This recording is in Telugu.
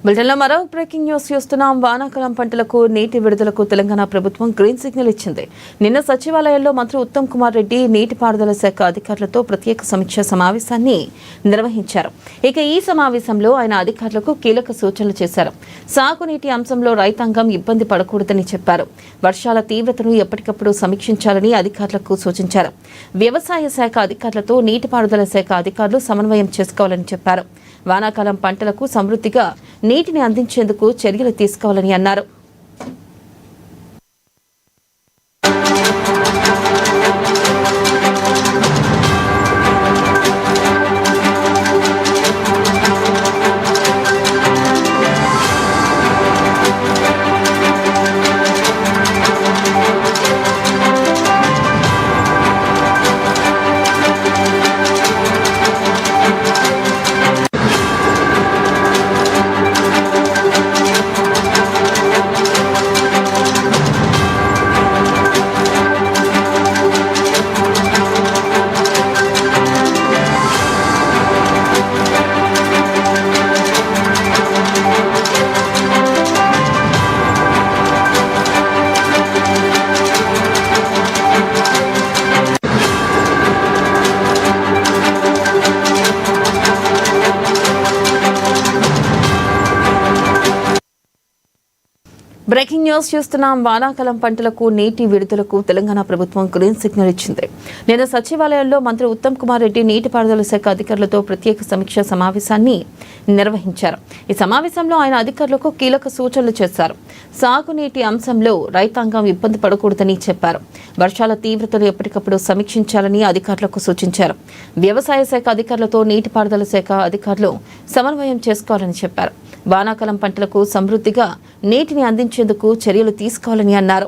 బులెటిన్లో మరో బ్రేకింగ్ న్యూస్ చూస్తున్నాం. వానాకాలం పంటలకు నీటి విడుదలకు తెలంగాణ ప్రభుత్వం గ్రీన్ సిగ్నల్ ఇచ్చింది. నిన్న సచివాలయంలో మంత్రి ఉత్తమ్ కుమార్ రెడ్డి నీటిపారుదల శాఖ అధికారులతో ప్రత్యేక సమీక్ష సమావేశాన్ని నిర్వహించారు. ఇక ఈ సమావేశంలో ఆయన అధికారులకు కీలక సూచనలు చేశారు. సాగునీటి అంశంలో రైతాంగం ఇబ్బంది పడకూడదని చెప్పారు. వర్షాల తీవ్రతను ఎప్పటికప్పుడు సమీక్షించాలని అధికారులకు సూచించారు. వ్యవసాయ శాఖ అధికారులతో నీటిపారుదల శాఖ అధికారులు సమన్వయం చేసుకోవాలని చెప్పారు. వానాకాలం పంటలకు సమృద్ధిగా నీటిని అందించేందుకు చర్యలు తీసుకోవాలని అన్నారు. బ్రేకింగ్ న్యూస్ చూస్తున్నాం. వానాకాలం పంటలకు నీటి విడుదలకు తెలంగాణ ప్రభుత్వం గ్రీన్ సిగ్నల్ ఇచ్చింది. నిన్న సచివాలయంలో మంత్రి ఉత్తమ్ కుమార్ రెడ్డి నీటిపారుదల శాఖ అధికారులతో ప్రత్యేక సమీక్ష సమావేశాన్ని నిర్వహించారు. ఈ సమావేశంలో ఆయన అధికారులకు కీలక సూచనలు చేశారు. సాగునీటి అంశంలో రైతాంగం ఇబ్బంది పడకూడదని చెప్పారు. వర్షాల తీవ్రతను ఎప్పటికప్పుడు సమీక్షించాలని అధికారులకు సూచించారు. వ్యవసాయ శాఖ అధికారులతో నీటిపారుదల శాఖ అధికారులు సమన్వయం చేసుకోవాలని చెప్పారు. వానాకాలం పంటలకు సమృద్ధిగా నీటిని అందించేందుకు చర్యలు తీసుకోవాలని అన్నారు.